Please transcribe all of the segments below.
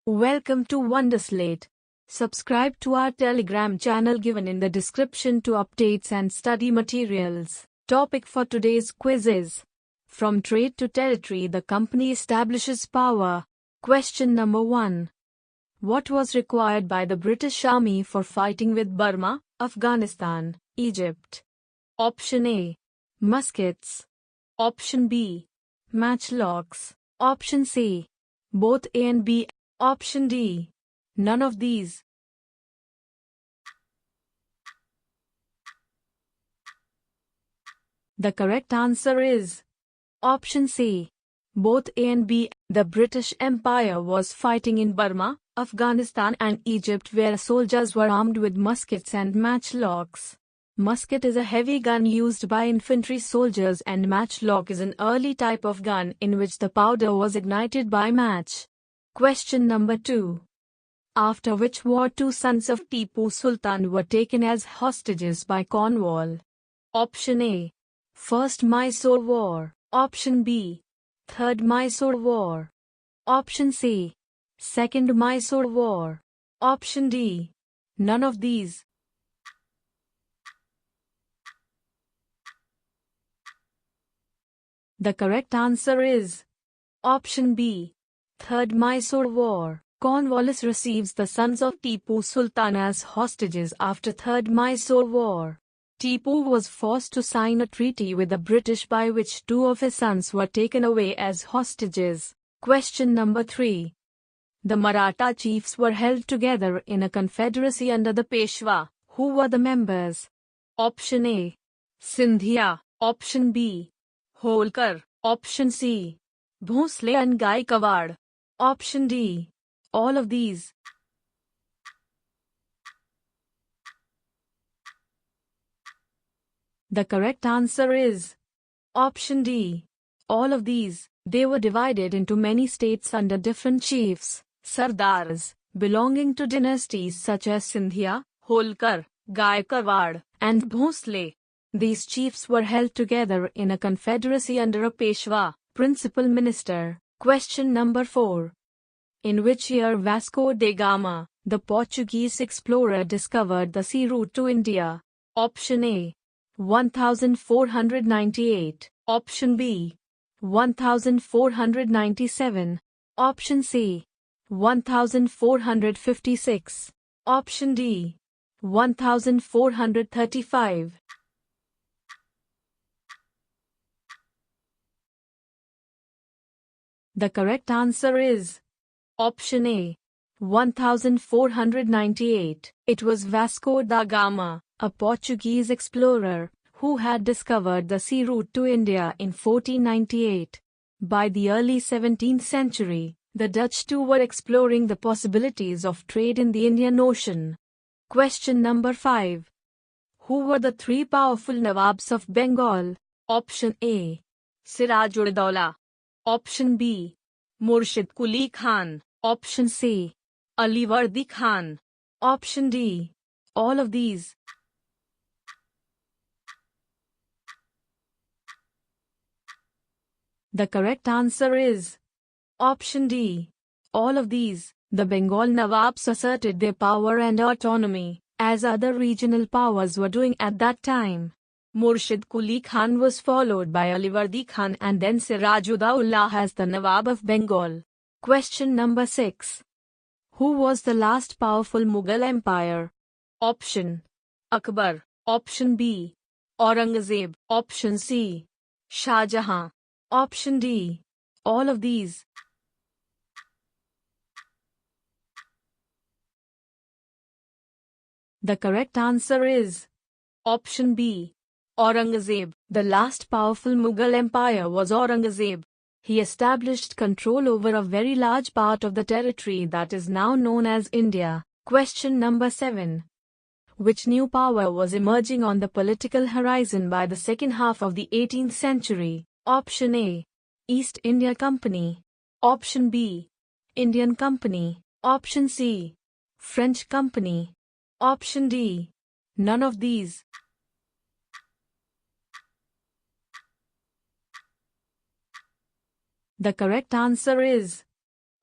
Welcome to Wonderslate. Subscribe to our Telegram channel given in the description to updates and study materials. Topic for today's quiz is: from trade to territory the company establishes power. Question number 1. What was required by the British Army for fighting with Burma, Afghanistan, Egypt? Option A. Muskets. Option B. Matchlocks. Option C. Both A and B. Option D. None of these. The correct answer is option C. Both A and B. The British Empire was fighting in Burma, Afghanistan and Egypt where soldiers were armed with muskets and matchlocks. Musket is a heavy gun used by infantry soldiers and matchlock is an early type of gun in which the powder was ignited by match. Question number 2. After which war two sons of Tipu Sultan were taken as hostages by Cornwall? Option A. First Mysore War. Option B. Third Mysore War. Option C. Second Mysore War. Option D. None of these. The correct answer is option B. Third Mysore War. Cornwallis receives the sons of Tipu Sultan as hostages after Third Mysore War. Tipu was forced to sign a treaty with the British by which two of his sons were taken away as hostages. Question number 3. The Maratha chiefs were held together in a confederacy under the Peshwa. Who were the members? Option A. Sindhia. Option B. Holkar. Option C. Bhosle and Gaikwad. Option D. All of these. The correct answer is option D. All of these. They were divided into many states under different chiefs, sardars, belonging to dynasties such as Sindhia, Holkar, Gaikwad, and Bhosle. These chiefs were held together in a confederacy under a Peshwa, principal minister. Question number 4. In which year Vasco de Gama, the Portuguese explorer, discovered the sea route to India? Option A. 1498. Option B. 1497. Option C. 1456. Option D. 1435. The correct answer is option A. 1498. It was Vasco da Gama, a Portuguese explorer, who had discovered the sea route to India in 1498. By the early 17th century, the Dutch too were exploring the possibilities of trade in the Indian Ocean. Question number 5. Who were the three powerful Nawabs of Bengal? Option A. Siraj-ud-Dowla. Option B. Murshid Quli Khan. Option C. All Vardi Khan. Option D. All of these. The correct answer is option D. All of these. The Bengal Nawabs asserted their power and autonomy, as other regional powers were doing at that time. Murshid Quli Khan was followed by All Vardi Khan and then Siraj-ud-Dowla as the Nawab of Bengal. Question number 6. Who was the last powerful Mughal Empire? Option Akbar. Option B. Aurangzeb. Option C. Shah Jahan. Option D. All of these. The correct answer is option B. Aurangzeb. The last powerful Mughal Empire was Aurangzeb. He established control over a very large part of the territory that is now known as India. Question number 7. Which new power was emerging on the political horizon by the second half of the 18th century? Option A. East India Company. Option B. Indian Company. Option C. French Company. Option D. None of these. The correct answer is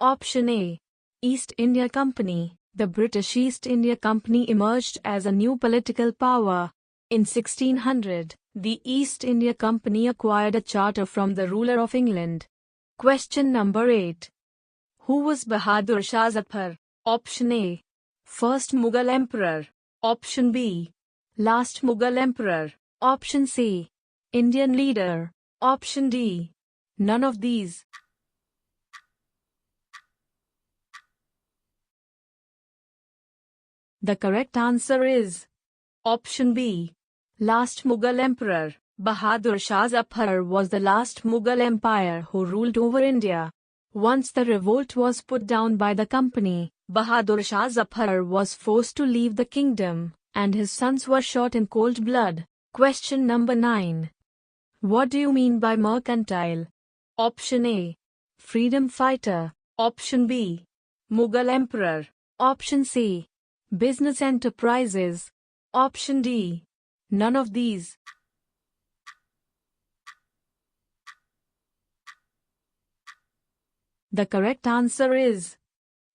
option A. East India Company. The British East India Company emerged as a new political power. In 1600, the East India Company acquired a charter from the ruler of England. Question number 8. Who was Bahadur Shah Zafar? Option A. First Mughal Emperor. Option B. Last Mughal Emperor. Option C. Indian leader. Option D. None of these. The correct answer is option B. Last Mughal Emperor. Bahadur Shah Zafar was the last Mughal Empire who ruled over India. Once the revolt was put down by the company, Bahadur Shah Zafar was forced to leave the kingdom, and his sons were shot in cold blood. Question number 9. What do you mean by mercantile? Option A. Freedom fighter. Option B. Mughal Emperor. Option C. Business enterprises. Option D. None of these. The correct answer is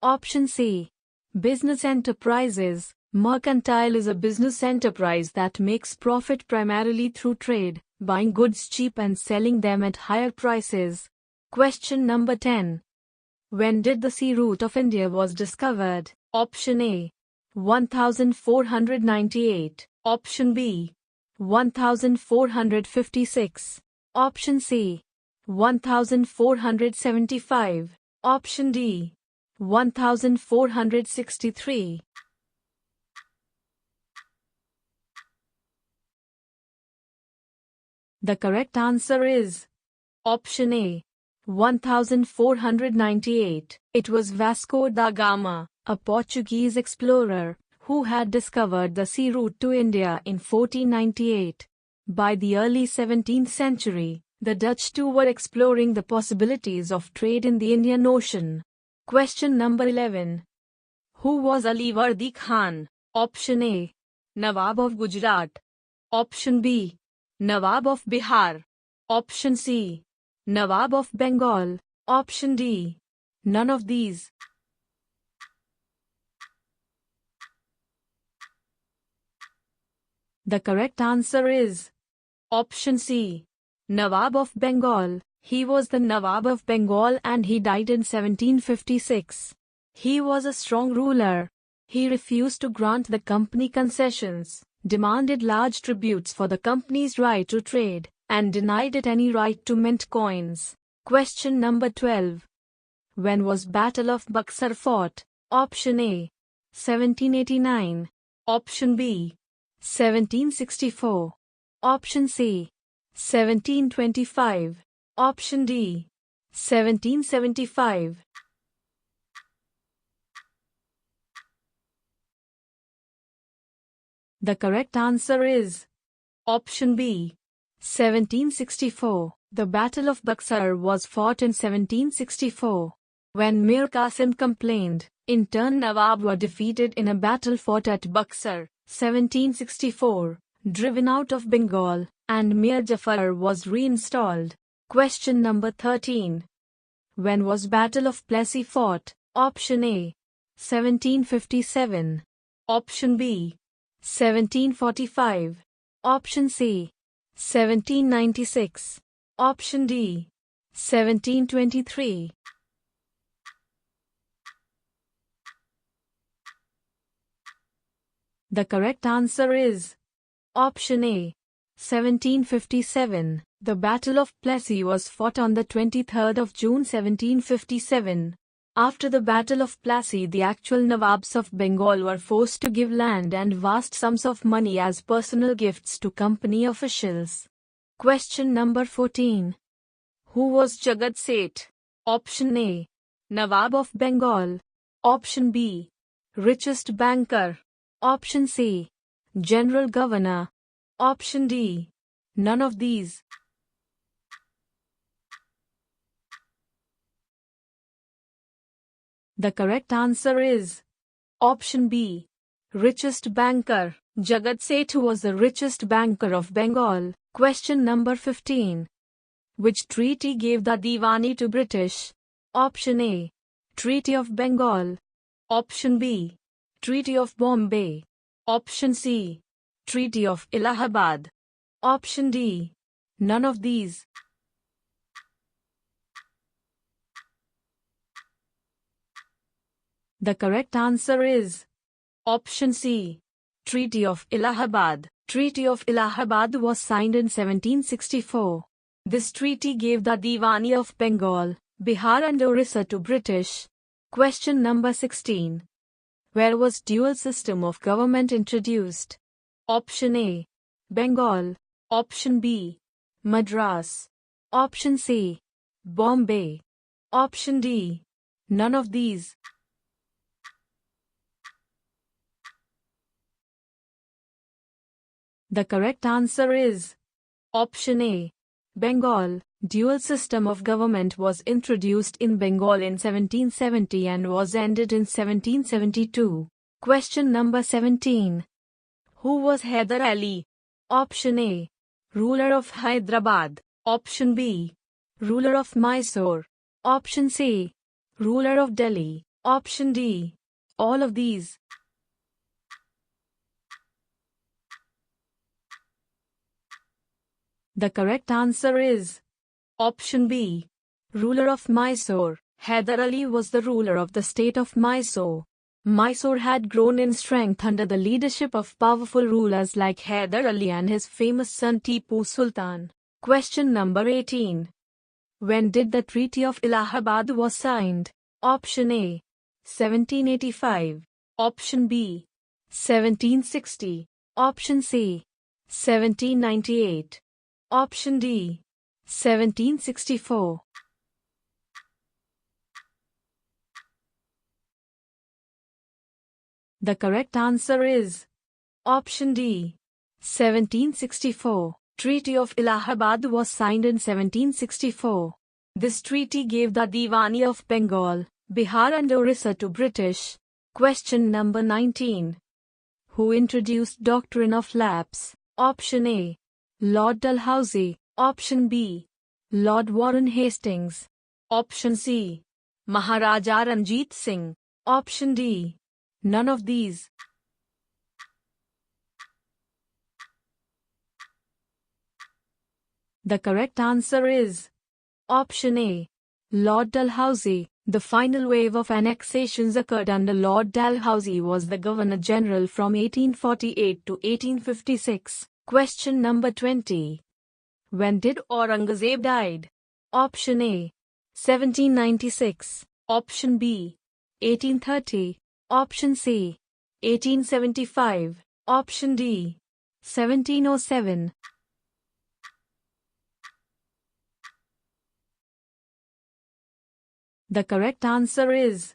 option C. Business enterprises. Mercantile is a business enterprise that makes profit primarily through trade, buying goods cheap and selling them at higher prices. Question number 10. When did the sea route of India was discovered? Option A. 1498. Option B. 1456. Option C. 1475. Option D. 1463. The correct answer is option A. 1498. It was Vasco da Gama, a Portuguese explorer, who had discovered the sea route to India in 1498. By the early 17th century, the Dutch too were exploring the possibilities of trade in the Indian Ocean. Question number 11. Who was All Vardi Khan? Option A. Nawab of Gujarat. Option B. Nawab of Bihar. Option C. Nawab of Bengal. Option D. None of these. The correct answer is option C. Nawab of Bengal. He was the Nawab of Bengal and he died in 1756. He was a strong ruler. He refused to grant the company concessions, demanded large tributes for the company's right to trade, and denied it any right to mint coins. Question number 12. When was Battle of Buxar fought? Option A. 1789. Option B. 1764. Option C. 1725. Option D. 1775. The correct answer is option B. 1764. The Battle of Buxar was fought in 1764. When Mir Qasim complained, in turn Nawab were defeated in a battle fought at Buxar, 1764, driven out of Bengal, and Mir Jafar was reinstalled. Question number 13. When was Battle of Plessey fought? Option A. 1757. Option B. 1745. Option C. 1796. Option D. 1723. The correct answer is option A. 1757. The Battle of Plessey was fought on the 23rd of June 1757. After the Battle of Plessey, the actual Nawabs of Bengal were forced to give land and vast sums of money as personal gifts to company officials. Question number 14. Who was Jagat Seth? Option A. Nawab of Bengal. Option B. Richest banker. Option C. General Governor. Option D. None of these. The correct answer is option B. Richest banker. Jagat Seth was the richest banker of Bengal. Question number 15. Which treaty gave the Divani to British? Option A. Treaty of Bengal. Option B. Treaty of Bombay. Option C. Treaty of Allahabad. Option D. None of these. The correct answer is option C. Treaty of Allahabad. Treaty of Allahabad was signed in 1764. This treaty gave the Divani of Bengal, Bihar and Orissa to British. Question number 16. Where was dual system of government introduced? Option A. Bengal. Option B. Madras. Option C. Bombay. Option D. None of these. The correct answer is option A. Bengal. Dual system of government was introduced in Bengal in 1770 and was ended in 1772. Question number 17. Who was Hyder Ali? Option A. Ruler of Hyderabad. Option B. Ruler of Mysore. Option C. Ruler of Delhi. Option D. All of these. The correct answer is option B. Ruler of Mysore. Hyder Ali was the ruler of the state of Mysore. Mysore had grown in strength under the leadership of powerful rulers like Hyder Ali and his famous son Tipu Sultan. Question number 18. When did the Treaty of Allahabad was signed? Option A. 1785. Option B. 1760. Option C. 1798. Option D. 1764. The correct answer is option D. 1764. Treaty of Allahabad was signed in 1764. This treaty gave the Divani of Bengal, Bihar and Orissa to British. Question number 19. Who introduced Doctrine of Lapse? Option A. Lord Dalhousie. Option B. Lord Warren Hastings. Option C. Maharaja Ranjit Singh. Option D. None of these. The correct answer is option A. Lord Dalhousie. The final wave of annexations occurred under Lord Dalhousie was the Governor-General from 1848 to 1856. Question number 20. When did Aurangzeb died? Option A. 1796. Option B. 1830. Option C. 1875. Option D. 1707. The correct answer is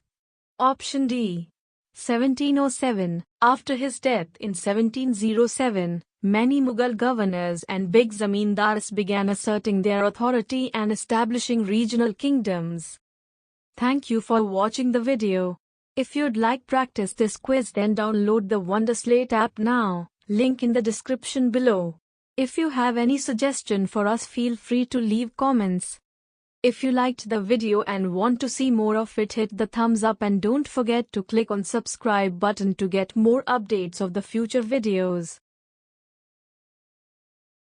option D. 1707. After his death in 1707, many Mughal governors and big zamindars began asserting their authority and establishing regional kingdoms. Thank you for watching the video. If you'd like practice this quiz, then download the Wonderslate app now. Link in the description below. If you have any suggestion for us, feel free to leave comments. If you liked the video and want to see more of it, hit the thumbs up and don't forget to click on subscribe button to get more updates of the future videos.